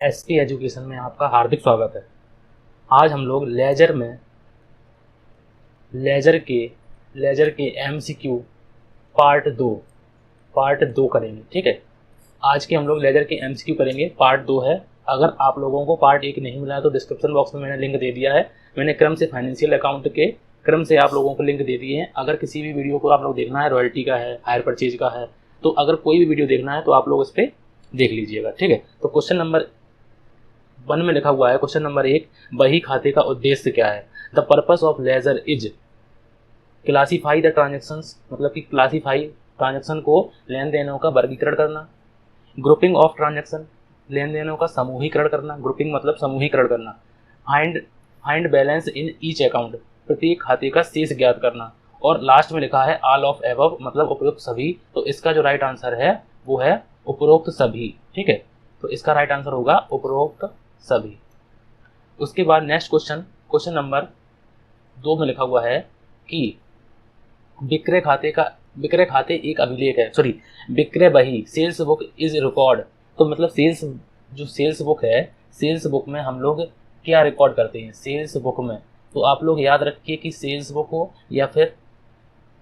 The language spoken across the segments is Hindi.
एसपी एजुकेशन में आपका हार्दिक स्वागत है। आज हम लोग लेजर के एमसीक्यू पार्ट दो करेंगे। ठीक है, आज के हम लोग लेजर के एमसीक्यू करेंगे, पार्ट 2 है। अगर आप लोगों को पार्ट 1 नहीं मिला है तो डिस्क्रिप्शन बॉक्स में मैंने लिंक दे दिया है। मैंने क्रम से फाइनेंशियल अकाउंट के क्रम से आप लोगों को लिंक दे दिए हैं। अगर किसी भी वीडियो को आप लोग देखना है, रॉयल्टी का है, हायर परचेज का है, तो अगर कोई भी वीडियो देखना है तो आप लोग इस पर देख लीजिएगा। ठीक है, तो क्वेश्चन नंबर 1 में लिखा हुआ है, क्वेश्चन नंबर 1, बही खाते का उद्देश्य क्या है? The purpose of ledger is classify the transactions, मतलब कि क्लासीफाई ट्रांजेक्शन को, लेन देनों का वर्गीकरण करना। ग्रुपिंग ऑफ ट्रांजेक्शन, लेन देनों का समूहीकरण करना। ग्रुपिंग मतलब समूहीकरण करना। Find balance in each account, प्रत्येक खाते का शेष ज्ञात करना। और लास्ट में लिखा है ऑल ऑफ एबव, मतलब उपरोक्त सभी। तो इसका जो राइट आंसर है वो है उपरोक्त सभी। ठीक है, तो इसका राइट आंसर होगा उपरोक्त सभी। उसके बाद नेक्स्ट क्वेश्चन नंबर 2 में लिखा हुआ है कि विक्रय खाते एक अभिलेख है, सॉरी, विक्रय बही सेल्स बुक इज रिकॉर्ड। तो मतलब सेल्स बुक है, सेल्स बुक में हम लोग क्या रिकॉर्ड करते हैं सेल्स बुक में? तो आप लोग याद रखिए कि सेल्स बुक हो या फिर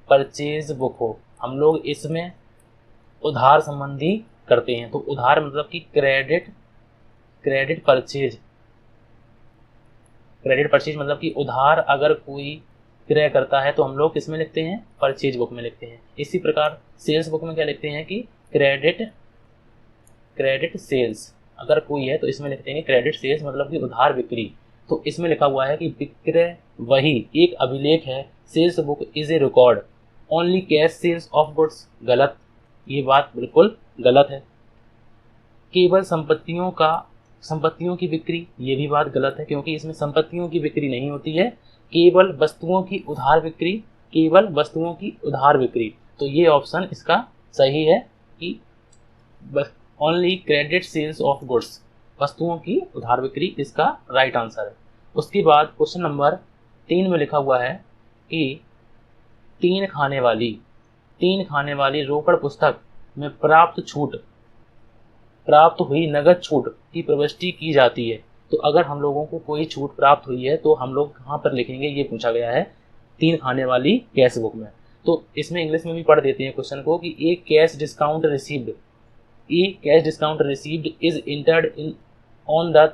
परचेज बुक हो, हम लोग इसमें उधार संबंधी करते हैं। तो उधार मतलब कि क्रेडिट परचेज मतलब कि उधार अगर कोई क्रय करता है तो हम लोग किस में लिखते हैं? परचेज बुक में लिखते हैं। इसी प्रकार सेल्स बुक में क्या लिखते हैं कि क्रेडिट सेल्स अगर कोई है तो इसमें लिखते हैं क्रेडिट सेल्स, मतलब कि उधार बिक्री। तो इसमें लिखा हुआ है कि विक्रय वही एक अभिलेख है, sales book is a record, only cash sales of goods. गलत, ये बात बिल्कुल गलत है। केवल संपत्तियों की बिक्री, ये भी बात गलत है, क्योंकि इसमें संपत्तियों की बिक्री नहीं होती है, केवल वस्तुओं की उधार बिक्री। तो ये ऑप्शन इसका सही है कि only credit sales of goods, वस्तुओं की उधार बिक्री, इसका राइट आंसर है। उसके बाद क्वेश्चन नंबर 3 में लिखा हुआ है कि तीन खाने वाली रोकड़ पुस्तक में प्राप्त हुई नगद छूट की प्रविष्टि की जाती है। तो अगर हम लोगों को कोई छूट प्राप्त हुई है तो हम लोग कहाँ पर लिखेंगे, ये पूछा गया है तीन खाने वाली कैश बुक में। तो इसमें इंग्लिश में भी पढ़ देते हैं क्वेश्चन को कि a cash discount received is entered in on the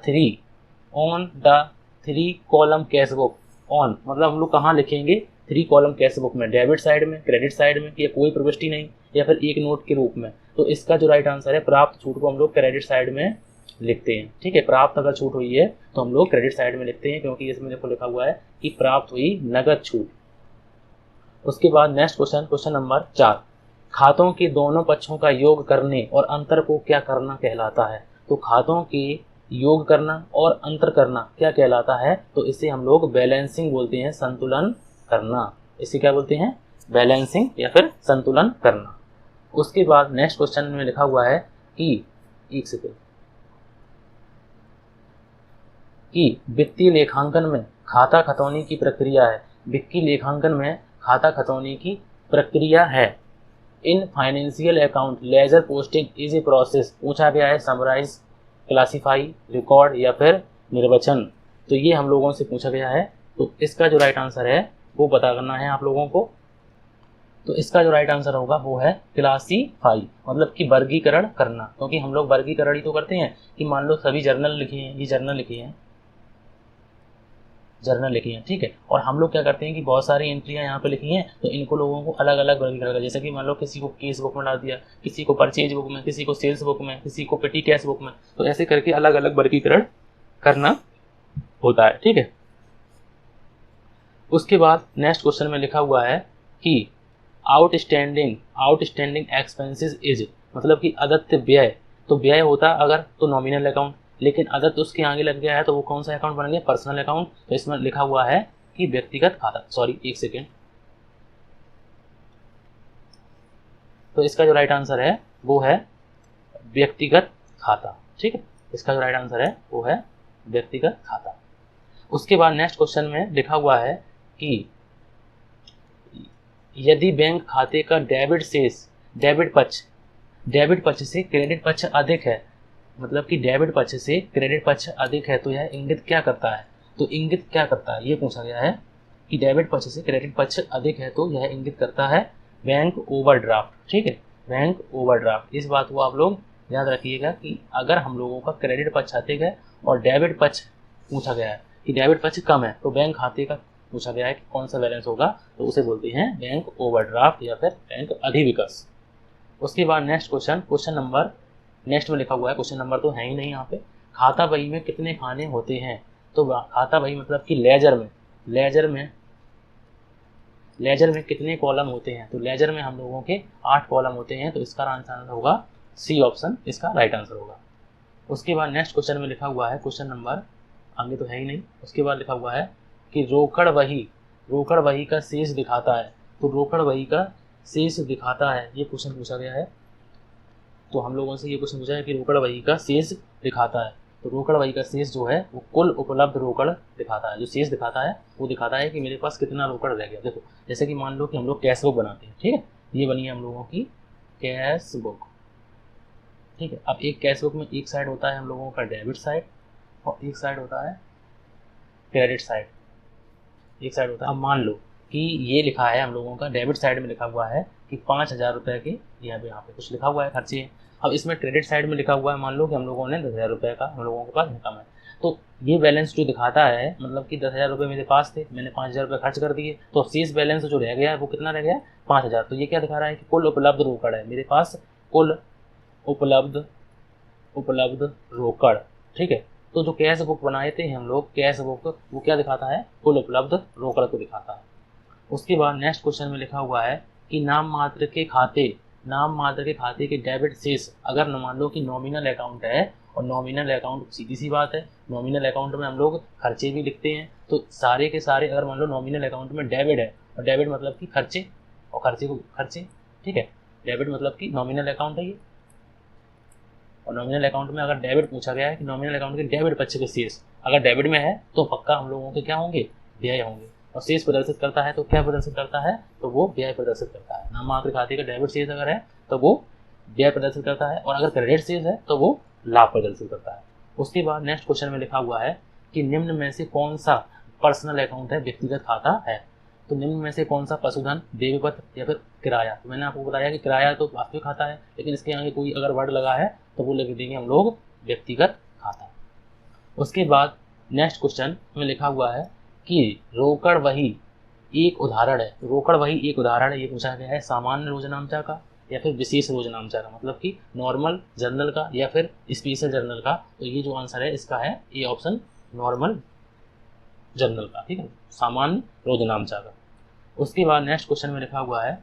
three column cash book. On मतलब हम लोग कहाँ लिखेंगे? 3 कॉलम कैश बुक में, डेबिट साइड में, क्रेडिट साइड में, या कोई प्रविष्टि नहीं, या फिर एक नोट के रूप में। तो इसका जो राइट आंसर है, प्राप्त छूट को हम लोग क्रेडिट साइड में लिखते हैं। ठीक है, प्राप्त अगर छूट हुई है तो हम लोग क्रेडिट साइड में लिखते हैं, क्योंकि इसमें देखो लिखा हुआ है कि प्राप्त हुई नगद छूट। उसके बाद नेक्स्ट क्वेश्चन नंबर 4, खातों के दोनों पक्षों का योग करने और अंतर को क्या करना कहलाता है? तो खातों के योग करना और अंतर करना क्या कहलाता है? तो इसे हम लोग बैलेंसिंग बोलते हैं, संतुलन करना। इसे क्या बोलते हैं? बैलेंसिंग या फिर संतुलन करना। उसके बाद नेक्स्ट क्वेश्चन में लिखा हुआ है कि वित्तीय लेखांकन में खाता खतौनी की प्रक्रिया है। वित्तीय लेखांकन में खाता खतौनी की प्रक्रिया है। In financial account ledger posting is a process. पूछा गया है समराइज, क्लासीफाई, रिकॉर्ड या फिर निर्वचन। तो ये हम लोगों से पूछा गया है। तो इसका जो राइट आंसर है वो पता करना है आप लोगों को। तो इसका जो राइट आंसर होगा वो है क्लासीफाई, मतलब कि वर्गीकरण करना। क्योंकि हम लोग वर्गीकरण ही तो करते हैं कि मान लो सभी जर्नल लिखे हैं, ये जर्नल लिखी हैं, ठीक है, और हम लोग क्या करते हैं कि बहुत सारी एंट्रियां यहाँ पे लिखी हैं, तो इनको लोगों को अलग अलग वर्गीकरण कर, जैसे कि मान लो किसी को केस बुक में डाल दिया, किसी को परचेज बुक में, किसी को सेल्स बुक में, किसी को पेटी कैश बुक में। तो ऐसे करके अलग अलग वर्गीकरण करना होता है। ठीक है, उसके बाद नेक्स्ट क्वेश्चन में लिखा हुआ है कि आउटस्टैंडिंग एक्सपेंसेस इज, मतलब कि अदत्त व्यय। तो व्यय होता अगर तो नॉमिनल अकाउंट, लेकिन अदत्त उसके आगे लग गया है तो वो कौन सा अकाउंट बन गया? Personal account. तो इसमें लिखा हुआ है कि व्यक्तिगत खाता, सॉरी एक सेकेंड। तो इसका जो राइट आंसर है वो है व्यक्तिगत खाता। ठीक है, इसका जो राइट आंसर है वो है व्यक्तिगत खाता। उसके बाद नेक्स्ट क्वेश्चन में लिखा हुआ है कि यदि बैंक खाते का डेबिट पक्ष से क्रेडिट पक्ष अधिक है मतलब कि डेबिट पक्ष से क्रेडिट पक्ष अधिक है तो यह इंगित क्या करता है, तो इंगित क्या करता है ये पूछा गया है कि डेबिट पक्ष से क्रेडिट पक्ष अधिक है तो यह इंगित करता है बैंक ओवरड्राफ्ट। ठीक है, बैंक ओवरड्राफ्ट, इस बात को आप लोग याद रखिएगा कि अगर हम लोगों का क्रेडिट पक्ष अधिक है और डेबिट पक्ष पूछा गया है कि डेबिट पक्ष कम है तो बैंक खाते का पूछा गया है कि कौन सा बैलेंस होगा, तो उसे बोलते हैं बैंक ओवरड्राफ्ट या फिर बैंक अधिविकस। उसके बाद नेक्स्ट क्वेश्चन नंबर नेक्स्ट में लिखा हुआ है, क्वेश्चन नंबर तो है ही नहीं यहाँ पे, खाता बही में कितने खाने होते हैं, तो खाता बही मतलब कि लेजर में कितने कॉलम होते हैं, तो लेजर में हम लोगों के 8 कॉलम होते हैं, तो इसका आंसर होगा सी ऑप्शन, इसका राइट आंसर होगा। उसके बाद नेक्स्ट क्वेश्चन में लिखा हुआ है, क्वेश्चन नंबर आगे तो है ही नहीं, उसके बाद लिखा हुआ है कि रोकड़ वही का शेष दिखाता है, तो रोकड़ वही का शेष दिखाता है, ये क्वेश्चन पूछा गया है। तो हम लोगों से ये क्वेश्चन पूछा है कि रोकड़ वही का शेष दिखाता है, तो रोकड़ वही का शेष जो है वो कुल उपलब्ध रोकड़ दिखाता है, जो शेष दिखाता है वो दिखाता है कि मेरे पास कितना रोकड़ रह गया। देखो जैसे कि मान लो कि हम लोग कैश बुक बनाते हैं, ठीक है, ये बनी है हम लोगों की कैश बुक। ठीक है, अब एक कैश बुक में एक साइड होता है हम लोगों का डेबिट साइड और एक साइड होता है क्रेडिट साइड, एक साइड होता है। अब मान लो कि ये लिखा है हम लोगों का डेबिट साइड में लिखा हुआ है कि 5,000 रुपये के यहाँ पे कुछ लिखा हुआ है खर्चे। अब इसमें क्रेडिट साइड में लिखा हुआ है मान लो कि हम लोगों ने 10,000 रुपये का हम लोगों के पास इनकम है, तो ये बैलेंस जो दिखाता है मतलब कि 10,000 रुपये मेरे पास थे, मैंने 5,000 रुपये खर्च कर दिए, तो शेष बैलेंस जो रह गया है वो कितना रह गया है 5,000। तो ये क्या दिखा रहा है कि कुल उपलब्ध रोकड़ है मेरे पास, कुल उपलब्ध रोकड़। ठीक है, तो जो कैश बुक बनाए थे हम लोग कैश बुक, वो क्या दिखाता है कुल उपलब्ध रोकड़ को दिखाता है। उसके बाद नेक्स्ट क्वेश्चन में लिखा हुआ है कि नाम मात्र के खाते के डेबिट शेष, अगर मान लो कि नॉमिनल अकाउंट है, और नॉमिनल अकाउंट सीधी सी बात है, नॉमिनल अकाउंट में हम लोग खर्चे भी लिखते हैं, तो सारे के सारे अगर मान लो नॉमिनल अकाउंट में डेबिट है, और डेबिट मतलब कि खर्चे, और खर्चे, ठीक है, डेबिट मतलब कि नॉमिनल अकाउंट है ये, और नॉमिनल अकाउंट में अगर डेबिट पूछा गया है कि नॉमिनल अकाउंट के डेबिट पक्ष के शेष अगर डेबिट में है तो पक्का हम लोगों के क्या होंगे व्यय होंगे, और शेष प्रदर्शित करता है तो क्या प्रदर्शित करता है, तो वो व्यय प्रदर्शित करता है। नाम मात्र खाते का डेबिट शेष अगर है तो वो व्यय प्रदर्शित करता है, और अगर क्रेडिट शेष है तो वो लाभ प्रदर्शित करता है। उसके बाद नेक्स्ट क्वेश्चन में लिखा हुआ है कि निम्न में से कौन सा पर्सनल अकाउंट है, व्यक्तिगत खाता है, तो निम्न में से कौन सा पशुधन, देवीपत्र या फिर किराया। तो मैंने आपको बताया कि किराया तो वास्तविक खाता है, लेकिन इसके आगे कोई अगर वर्ड लगा है तो वो लिख देंगे हम लोग व्यक्तिगत खाता। उसके बाद नेक्स्ट क्वेश्चन में लिखा हुआ है कि रोकड़ वही एक उदाहरण है, ये पूछा गया है सामान्य रोजनामचा का या फिर विशेष रोजनामचा का, मतलब कि नॉर्मल जर्नल का या फिर स्पेशल जर्नल का। तो ये जो आंसर है इसका है ए ऑप्शन, नॉर्मल जर्नल का, ठीक है, सामान्य रोजनामचा का। उसके बाद नेक्स्ट क्वेश्चन में लिखा हुआ है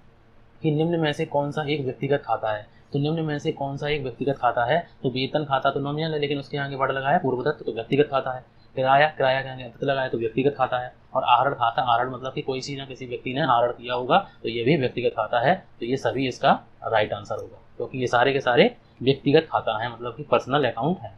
कि निम्न में से कौन सा एक व्यक्तिगत खाता है, तो निम्न में से कौन सा एक व्यक्तिगत खाता है, तो वेतन खाता तो नॉमिनल है लेकिन उसके आगे वर्ड लगा है पूर्वदत्त, तो व्यक्तिगत खाता है। किराया के आगे दत्त लगा है तो व्यक्तिगत खाता है। और आहरण खाता, आहरण मतलब कि कोई सी ना किसी व्यक्ति ने आहरण किया होगा तो ये भी व्यक्तिगत खाता है, तो ये सभी इसका राइट आंसर होगा, क्योंकि ये सारे के सारे व्यक्तिगत खाता है, मतलब कि पर्सनल अकाउंट है।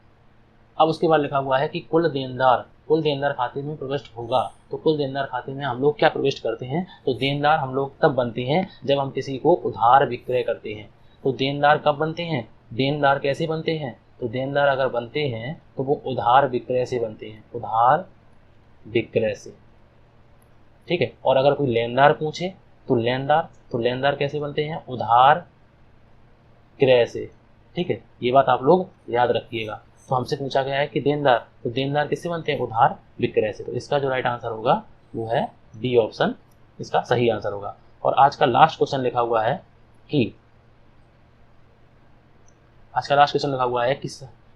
अब उसके बाद लिखा हुआ है कि कुल देनदार खाते में प्रविष्ट होगा, तो कुल देनदार खाते में हम लोग क्या प्रविष्ट करते हैं, तो देनदार हम लोग तब बनते हैं जब हम किसी को उधार विक्रय करते हैं। तो देनदार कब बनते हैं, देनदार कैसे बनते हैं, तो देनदार अगर बनते हैं तो वो उधार विक्रय से बनते हैं, उधार विक्रय से, ठीक है। और अगर कोई लेनदार पूछे तो लेनदार कैसे बनते हैं, उधार क्रय से, ठीक है, ये बात आप लोग याद रखिएगा। तो हमसे पूछा गया है कि देनदार, तो देनदार किससे बनते हैं, उधार विक्रय से, तो इसका जो राइट आंसर होगा वो है डी ऑप्शन, इसका सही आंसर होगा। और आज का लास्ट क्वेश्चन लिखा हुआ है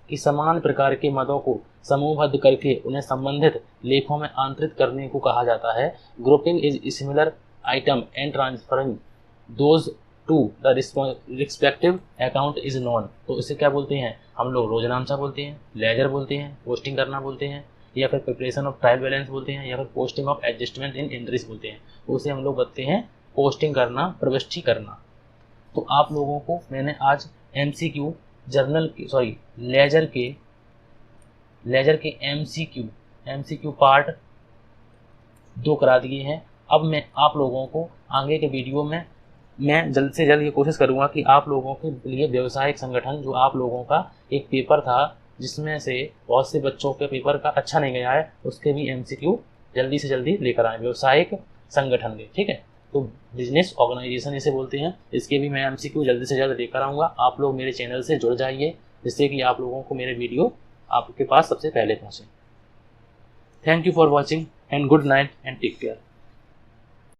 कि समान प्रकार के मदों को समूहबद्ध करके उन्हें संबंधित लेखों में आंतरित करने को कहा जाता है। Grouping is similar item and transferring those two the respective account is non. तो इसे क्या बोलते हैं हम लोग, रोजनामचा बोलते हैं, लेजर बोलते हैं, पोस्टिंग करना बोलते हैं, या फिर प्रिपरेशन ऑफ ट्रायल बैलेंस बोलते हैं, या फिर posting of adjustment in entries बोलते हैं। तो उसे हम लोग बोलते हैं पोस्टिंग करना, प्रविष्टि करना। तो आप लोगों को मैंने आज MCQ लेजर के MCQ पार्ट 2 करा दिए हैं। अब मैं आप लोगों को आगे के वीडियो में मैं जल्द से जल्द ये कोशिश करूँगा कि आप लोगों के लिए व्यवसायिक संगठन, जो आप लोगों का एक पेपर था जिसमें से बहुत से बच्चों के पेपर का अच्छा नहीं गया है, उसके भी MCQ जल्दी से जल्दी लेकर आएँ, व्यवसायिक संगठन के, ठीक है। तो बिजनेस ऑर्गेनाइजेशन इसे बोलते हैं, इसके भी मैं MCQ जल्दी से जल्द लेकर आऊँगा। आप लोग मेरे चैनल से जुड़ जाइए, जिससे कि आप लोगों को मेरे वीडियो आपके पास सबसे पहले पहुँचे। Thank you for watching and good night and take care.